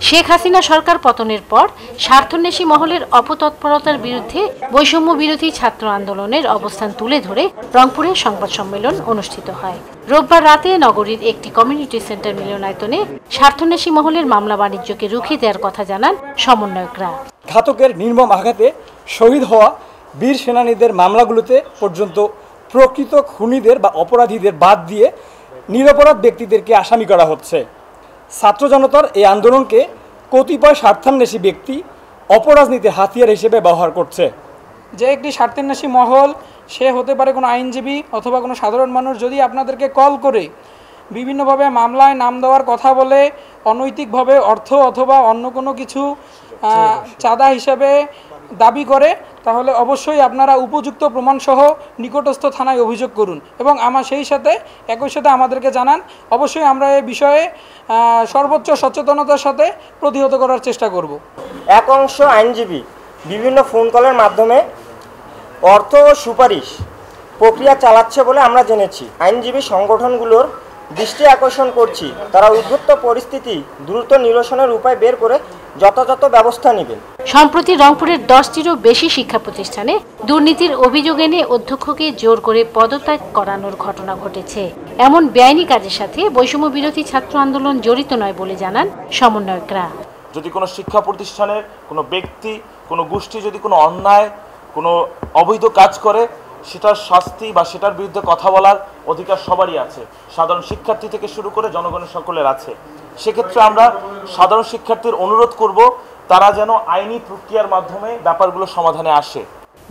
শেখ হাসিনা সরকার পতনের পর স্বার্থন্বেষী মহলের অপতৎপরতার বিরুদ্ধে বৈষম্য বিরোধী ছাত্র আন্দোলনের অবস্থান তুলে ধরে রংপুরে সংবাদ সম্মেলন অনুষ্ঠিত হয়। রোববার রাতে নগরীর একটি কমিউনিটি সেন্টার মিলনায়তনে স্বার্থন্বেষী মহলের মামলা বাণিজ্যকে রুখে দেওয়ার কথা জানান সমন্বয়করা। ঘাতকের নির্মম আঘাতে শহীদ হওয়া বীর সেনানীদের মামলাগুলোতে পর্যন্ত প্রকৃত খুনিদের বা অপরাধীদের বাদ দিয়ে নিরপরাধ ব্যক্তিদেরকে আসামি করা হচ্ছে। ছাত্র জনতার এই আন্দোলনকে কতিপয় স্বার্থান্বেষী ব্যক্তি অপরাজনীতির হাতিয়ার হিসেবে ব্যবহার করছে। যে একটি স্বার্থান্বেষী মহল, সে হতে পারে কোনো আইনজীবী অথবা কোনো সাধারণ মানুষ, যদি আপনাদেরকে কল করে বিভিন্নভাবে মামলায় নাম দেওয়ার কথা বলে অনৈতিকভাবে অর্থ অথবা অন্য কোনো কিছু চাঁদা হিসেবে দাবি করে, তাহলে অবশ্যই আপনারা উপযুক্ত প্রমাণসহ নিকটস্থ থানায় অভিযোগ করুন এবং একই সাথে আমাদেরকে জানান। অবশ্যই আমরা এই বিষয়ে সর্বোচ্চ সচেতনতার সাথে প্রতিহত করার চেষ্টা করব। এক অংশ আইনজীবী বিভিন্ন ফোন কলের মাধ্যমে অর্থ ও সুপারিশ প্রক্রিয়া চালাচ্ছে বলে আমরা জেনেছি। আইনজীবী সংগঠনগুলোর দৃষ্টি আকর্ষণ করছি, তারা উদ্ভূত পরিস্থিতি দ্রুত নিরসনের উপায় বের করে যথাযথ ব্যবস্থা নেবেন। সম্প্রতি রংপুরের 10টিরও বেশি শিক্ষা প্রতিষ্ঠানে দুর্নীতির অভিযোগ এনে অধ্যক্ষকে জোর করে পদত্যাগ করানোর ঘটনা ঘটেছে। এমন বেআইনি কাজের সাথে বৈষম্য বিরোধী ছাত্র আন্দোলন জড়িত নয় বলে জানান সমন্বয়করা। যদি কোনো শিক্ষা প্রতিষ্ঠানের কোনো ব্যক্তি, কোনো গোষ্ঠী যদি কোনো অন্যায়, কোনো অবৈধ কাজ করে, সেটার শাস্তি বা সেটার বিরুদ্ধে কথা বলার অধিকার সবারই আছে। সাধারণ শিক্ষার্থী থেকে শুরু করে জনগণের সকলের আছে। সেক্ষেত্রে আমরা সাধারণ শিক্ষার্থীর অনুরোধ করব, তারা যেন আইনি প্রক্রিয়ার মাধ্যমে ব্যাপারগুলো সমাধানে আসে।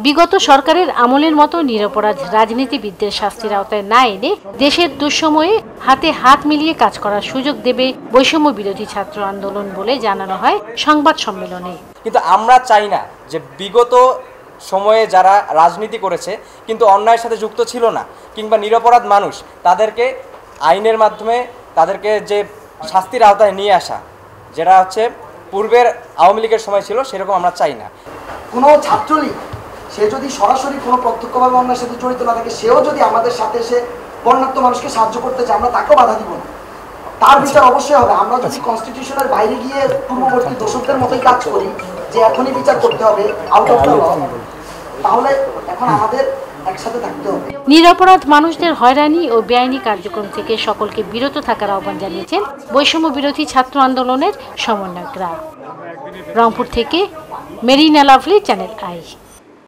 বিগত সরকারের আমলের মতো নিরপরাধ রাজনীতিবিদদের শাস্তির আওতায় না এনে দেশের দুঃসময়ে হাতে হাত মিলিয়ে কাজ করার সুযোগ দেবে বৈষম্য বিরোধী ছাত্র আন্দোলন বলে জানানো হয় সংবাদ সম্মেলনে। কিন্তু আমরা চাই না যে বিগত সময়ে যারা রাজনীতি করেছে কিন্তু অন্যায়ের সাথে যুক্ত ছিল না, কিংবা নিরপরাধ মানুষ, তাদেরকে আইনের মাধ্যমে তাদেরকে যে শাস্তির আওতায় নিয়ে আসা, যেটা হচ্ছে পূর্বের আওয়ামী লীগের সময় ছিল, সেরকম আমরা চাই না। কোনো ছাত্রলীগ সে যদি সরাসরি কোনো প্রত্যক্ষভাবে অন্যায়ের সাথে জড়িত না থাকে, সেও যদি আমাদের সাথে এসে বর্ণাঢ্য মানুষকে সাহায্য করতে চায়, আমরা তাকেও বাধা দিব না। তার বিচার অবশ্যই হবে। আমরা যদি কনস্টিটিউশনের বাইরে গিয়ে পূর্ববর্তী দোষকদের মতোই কাজ করি যে এখনই বিচার করতে হবে আউট অফ দ্য ল, তাহলে এখন আমাদের একসাথে থাকতে হবে। নিরপরাধ মানুষদের হয়রানি ও বেআইনি কার্যক্রম থেকে সকলকে বিরত থাকার আহ্বান জানিয়েছেন বৈষম্য বিরোধী ছাত্র আন্দোলনের সমন্বয়করা। রংপুর থেকে মেরিনা লাভলি, চ্যানেল আই।